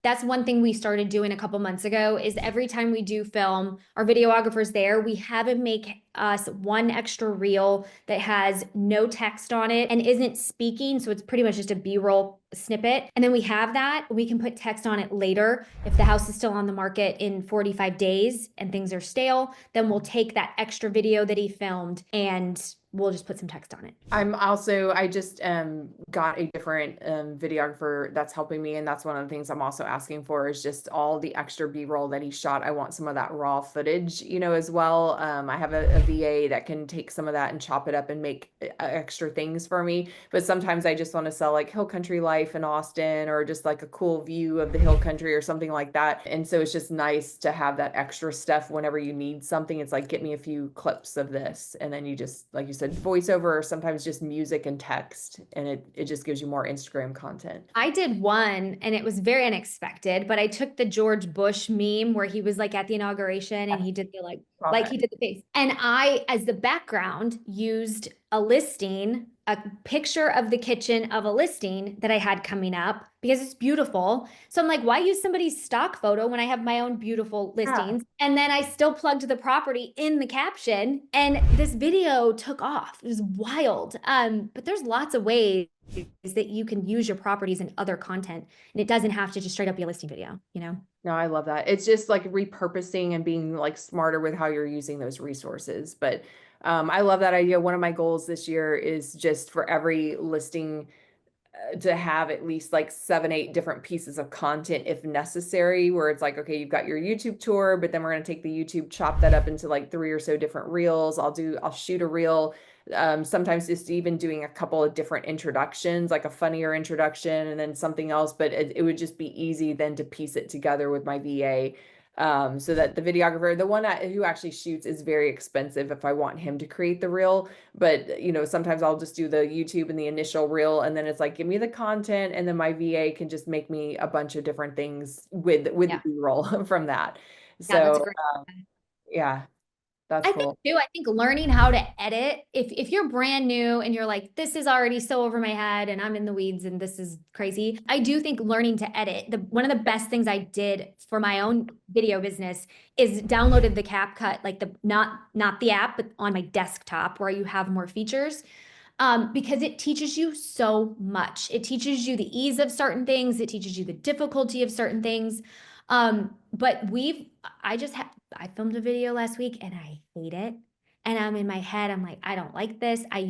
That's one thing we started doing a couple months ago is every time we do film, our videographer's there, we have him make us one extra reel that has no text on it and isn't speaking. So it's pretty much just a B-roll snippet. And then we have that. We can put text on it later. If the house is still on the market in 45 days and things are stale, then we'll take that extra video that he filmed and we'll just put some text on it. I just got a different videographer that's helping me, and that's one of the things I'm also asking for is just all the extra B-roll that he shot. I want some of that raw footage, as well. I have a VA that can take some of that and chop it up and make extra things for me. But sometimes I just want to sell like hill country life in Austin or just like a cool view of the hill country or something like that. And so it's just nice to have that extra stuff whenever you need something. It's like, get me a few clips of this. And then you just, like you said, voiceover or sometimes just music and text. And it just gives you more Instagram content. I did one and it was very unexpected, but I took the George Bush meme where he was like at the inauguration and he did the like he did the face. And I, as the background, used a listing, a picture of the kitchen of a listing that I had coming up because it's beautiful. So I'm like, why use somebody's stock photo when I have my own beautiful listings? Yeah. And then I still plugged the property in the caption and this video took off. It was wild. But there's lots of ways that you can use your properties in other content and it doesn't have to just straight up be a listing video, No, I love that. It's just like repurposing and being like smarter with how you're using those resources. But I love that idea. One of my goals this year is just for every listing to have at least like 7, 8 different pieces of content if necessary, where it's like, okay, you've got your YouTube tour, but then we're going to take the YouTube, chop that up into like 3 or so different reels. I'll shoot a reel. Sometimes just even doing a couple of different introductions, like a funnier introduction and then something else, but it would just be easy then to piece it together with my VA. So that the videographer, the one who actually shoots, is very expensive if I want him to create the reel. But sometimes I'll just do the YouTube and the initial reel, and then it's like, give me the content, and then my VA can just make me a bunch of different things with Yeah. the B-roll from that. Yeah, that's So a great. yeah, that's I think cool. too, I think learning how to edit, if you're brand new and you're like, this is already so over my head and I'm in the weeds and this is crazy. I do think learning to edit, one of the best things I did for my own video business is downloaded the CapCut, like the not the app, but on my desktop where you have more features. Because it teaches you so much. It teaches you the ease of certain things. It teaches you the difficulty of certain things. But I filmed a video last week and I hate it. And I'm in my head, I'm like, I don't like this. I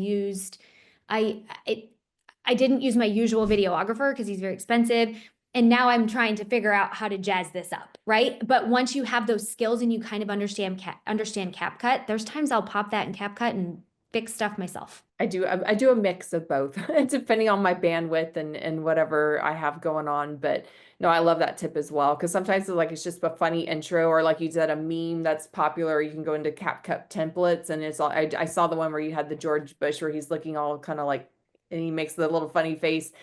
didn't use my usual videographer because he's very expensive. And now I'm trying to figure out how to jazz this up, right? But once you have those skills and you kind of understand CapCut, there's times I'll pop that in CapCut and fix stuff myself. I do a mix of both depending on my bandwidth and whatever I have going on. But no, I love that tip as well, because sometimes it's just a funny intro, or like you said, a meme that's popular. You can go into CapCut templates, and it's all I saw the one where you had the George Bush where he's looking all kind of like, and he makes the little funny face.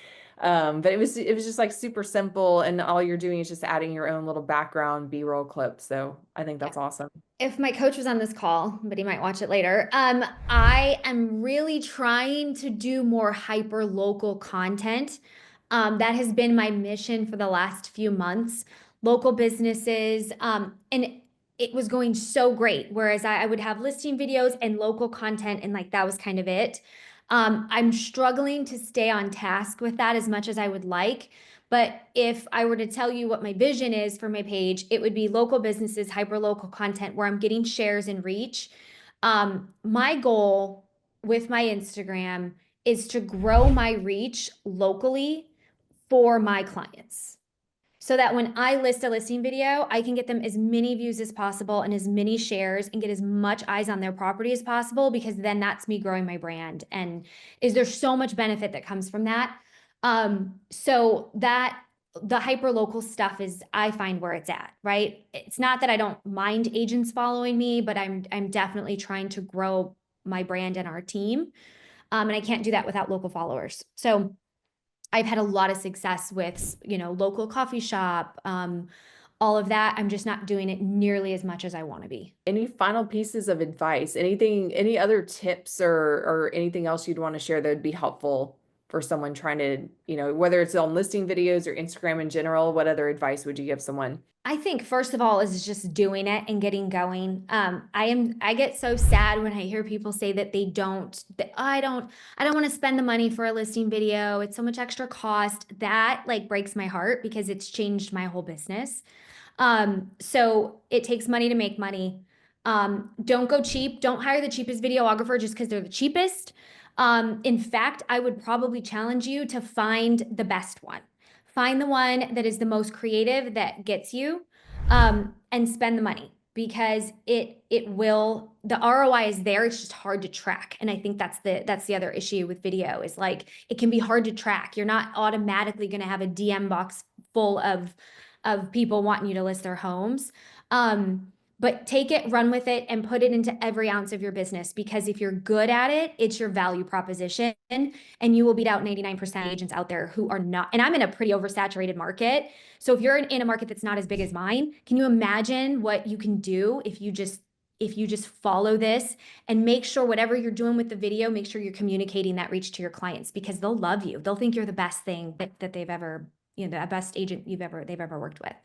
But it was just like super simple, and all you're doing is just adding your own little background B-roll clip. So I think that's awesome. If my coach was on this call, but he might watch it later, I am really trying to do more hyper local content. That has been my mission for the last few months. Local businesses, and it was going so great. Whereas I would have listing videos and local content, and like that was kind of it. I'm struggling to stay on task with that as much as I would like. But if I were to tell you what my vision is for my page, it would be local businesses, hyper local content where I'm getting shares and reach. My goal with my Instagram is to grow my reach locally for my clients so that when I list a listing video, I can get them as many views as possible and as many shares and get as much eyes on their property as possible, because then that's me growing my brand. And there's so much benefit that comes from that. So that the hyper local stuff is, I find where it's at, right? It's not that I don't mind agents following me, but I'm definitely trying to grow my brand and our team. And I can't do that without local followers. So I've had a lot of success with, local coffee shop, all of that. I'm just not doing it nearly as much as I want to be. Any final pieces of advice? Anything, any other tips or anything else you'd want to share that would be helpful for someone trying to, whether it's on listing videos or Instagram in general, what other advice would you give someone? I think first of all is just doing it and getting going. I get so sad when I hear people say that they don't, that I don't want to spend the money for a listing video. It's so much extra cost. That like breaks my heart because it's changed my whole business. So it takes money to make money. Don't go cheap. Don't hire the cheapest videographer just because they're the cheapest. In fact, I would probably challenge you to find the best one. Find the one that is the most creative that gets you, and spend the money because it will, the ROI is there. It's just hard to track. And I think that's the other issue with video is like it can be hard to track. You're not automatically going to have a DM box full of people wanting you to list their homes. But take it, run with it, and put it into every ounce of your business because if you're good at it, it's your value proposition and you will beat out 99% of agents out there who are not. And I'm in a pretty oversaturated market. So if you're in a market that's not as big as mine, can you imagine what you can do if you just follow this and make sure whatever you're doing with the video, make sure you're communicating that reach to your clients because they'll love you. They'll think you're the best thing that they've ever, the best agent they've ever worked with.